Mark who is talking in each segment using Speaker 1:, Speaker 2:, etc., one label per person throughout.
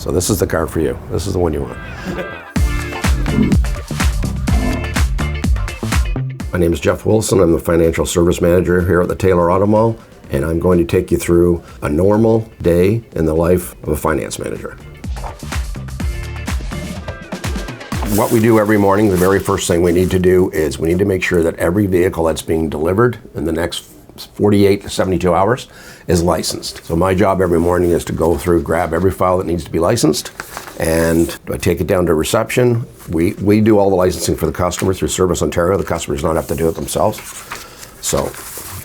Speaker 1: So this is the car for you. This is the one you want. My name is Jeff Wilson. I'm the Financial Service Manager here at the Taylor Auto Mall, and I'm going to take you through a normal day in the life of a finance manager. What we do every morning, the very first thing we need to do is we need to make sure that every vehicle that's being delivered in the next 48 to 72 hours is licensed. So my job every morning is to go through, grab every file that needs to be licensed, and I take it down to reception. We do all the licensing for the customer through Service Ontario. The customers don't have to do it themselves. So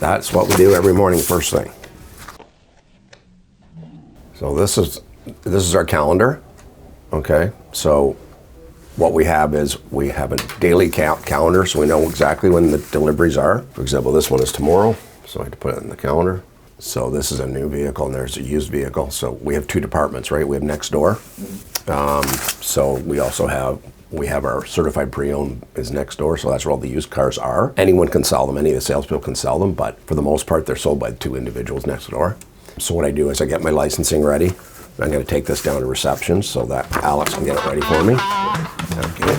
Speaker 1: that's what we do every morning, first thing. So this is our calendar. Okay, so what we have is we have a daily calendar, so we know exactly when the deliveries are. For example, this one is tomorrow, so I have to put it in the calendar. So this is a new vehicle and there's a used vehicle. So we have two departments, right? We have next door. So we also have our certified pre-owned is next door, so that's where all the used cars are. Anyone can sell them, any of the salespeople can sell them, but for the most part, they're sold by two individuals next door. So what I do is I get my licensing ready. I'm going to take this down to reception so that Alex can get it ready for me. Okay.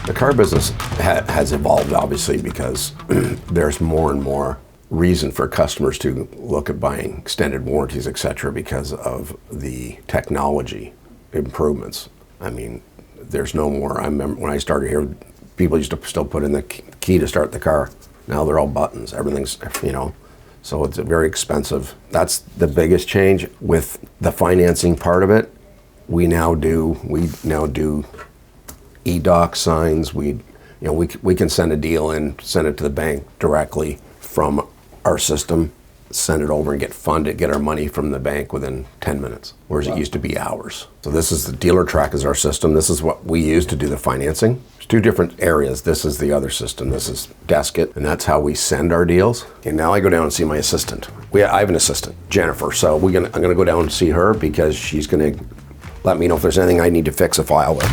Speaker 1: The car business has evolved, obviously, because there's more and more reason for customers to look at buying extended warranties, etc., because of the technology improvements. I mean, there's no more. I remember when I started here, people used to still put in the key to start the car. Now they're all buttons. Everything's, so it's very expensive. That's the biggest change with the financing part of it. We now do e-doc signs. We can send a deal in, send it to the bank directly from our system, send it over and get funded, get our money from the bank within 10 minutes, whereas it used to be hours. So this is the Dealer Track is our system. This is what we use to do the financing. There's two different areas. This is the other system. This is Deskit, and that's how we send our deals. And now I go down and see my assistant. I have an assistant, Jennifer. So I'm gonna go down and see her because she's gonna let me know if there's anything I need to fix a file with.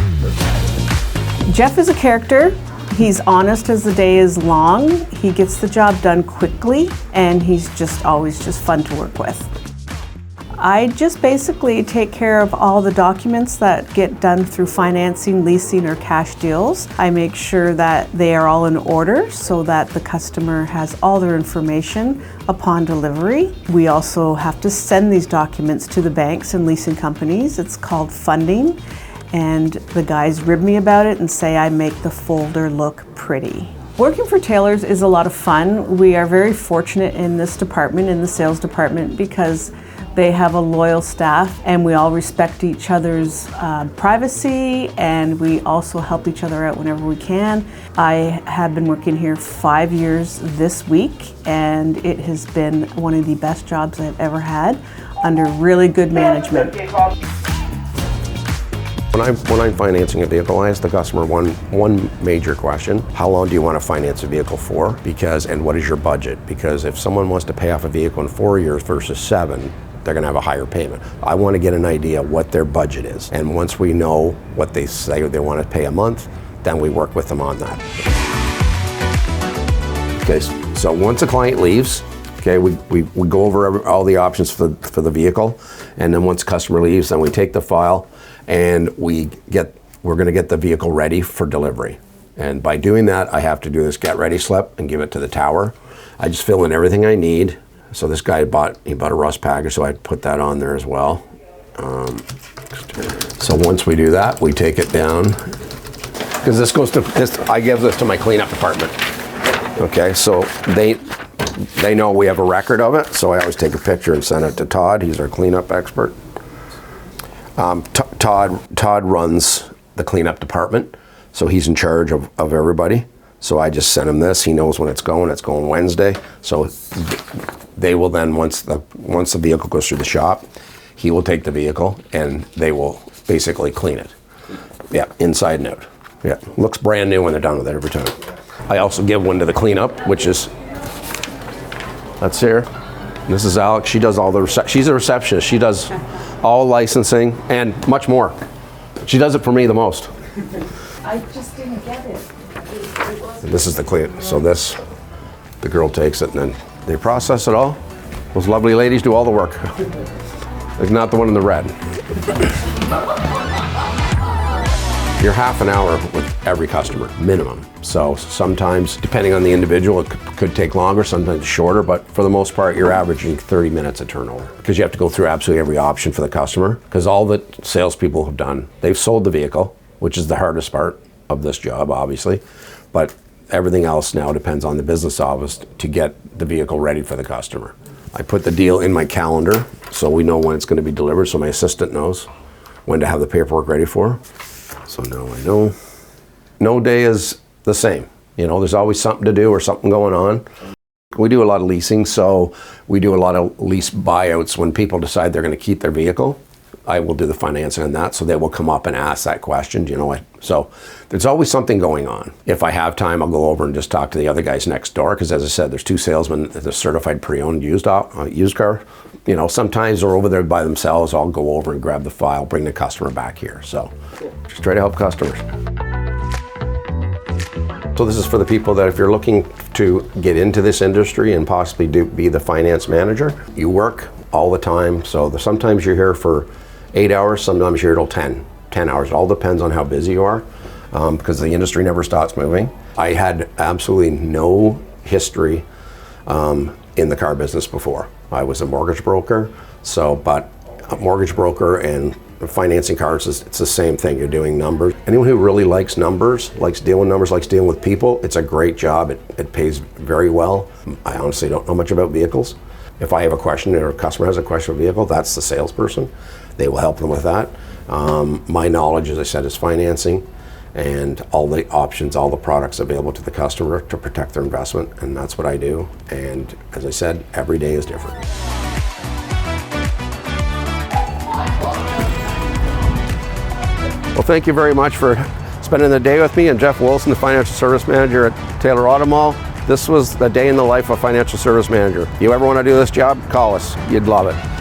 Speaker 2: Jeff is a character. He's honest as the day is long. He gets the job done quickly, and he's always fun to work with. I just basically take care of all the documents that get done through financing, leasing, or cash deals. I make sure that they are all in order so that the customer has all their information upon delivery. We also have to send these documents to the banks and leasing companies. It's called funding. And the guys rib me about it and say I make the folder look pretty. Working for Taylor's is a lot of fun. We are very fortunate in this department, in the sales department, because they have a loyal staff and we all respect each other's privacy, and we also help each other out whenever we can. I have been working here 5 years this week, and it has been one of the best jobs I've ever had under really good management.
Speaker 1: When I'm financing a vehicle, I ask the customer one major question: how long do you want to finance a vehicle for? And what is your budget? Because if someone wants to pay off a vehicle in 4 years versus 7, they're going to have a higher payment. I want to get an idea what their budget is. And once we know what they say they want to pay a month, then we work with them on that. Okay, so once a client leaves, okay, we go over all the options for the vehicle, and then once the customer leaves, then we take the file and we're going to get the vehicle ready for delivery. And by doing that, I have to do this get ready slip and give it to the tower. I just fill in everything I need. So this guy bought a rust package, so I put that on there as well. So once we do that, we take it down, because I give this to my cleanup department. Okay, so they know we have a record of it, so I always take a picture and send it to Todd. He's our cleanup expert. Todd runs the cleanup department, so he's in charge of everybody. So I just send him this. He knows when it's going Wednesday. So they will then, once the vehicle goes through the shop, he will take the vehicle and they will basically clean it. Yeah, inside and out. Yeah, looks brand new when they're done with it every time. I also give one to the cleanup, which is, that's here. This is Alex. She does all she's a receptionist. She does all licensing and much more. She does it for me the most.
Speaker 2: I just didn't get it.
Speaker 1: And this is the clean. So this, the girl takes it and then they process it all. Those lovely ladies do all the work. Like not the one in the red. You're half an hour with every customer, minimum. So sometimes, depending on the individual, it could take longer, sometimes shorter, but for the most part, you're averaging 30 minutes of turnover. Because you have to go through absolutely every option for the customer. Because all that salespeople have done, they've sold the vehicle, which is the hardest part of this job, obviously. But everything else now depends on the business office to get the vehicle ready for the customer. I put the deal in my calendar, so we know when it's going to be delivered, so my assistant knows when to have the paperwork ready for. So now I know. No day is the same. You know, there's always something to do or something going on. We do a lot of leasing, so we do a lot of lease buyouts when people decide they're going to keep their vehicle. I will do the financing on that, so they will come up and ask that question, you know. So there's always something going on. If I have time, I'll go over and just talk to the other guys next door, because as I said, there's 2 salesmen, the certified pre-owned used car. You know, sometimes they're over there by themselves. I'll go over and grab the file, bring the customer back here. So just try to help customers. So this is for the people that if you're looking to get into this industry and possibly be the finance manager, you work all the time. So sometimes you're here for 8 hours, sometimes you're here till 10 hours. It all depends on how busy you are, because the industry never stops moving. I had absolutely no history in the car business before. I was a mortgage broker, but a mortgage broker and financing cars, it's the same thing. You're doing numbers. Anyone who really likes numbers, likes dealing with numbers, likes dealing with people, it's a great job. It pays very well. I honestly don't know much about vehicles. If I have a question or a customer has a question of a vehicle, that's the salesperson. They will help them with that. My knowledge, as I said, is financing and all the options, all the products available to the customer to protect their investment, and that's what I do. And as I said, every day is different. Well, thank you very much for spending the day with me. I'm Jeff Wilson, the Financial Service Manager at Taylor Auto Mall. This was the day in the life of a financial service manager. You ever want to do this job, call us. You'd love it.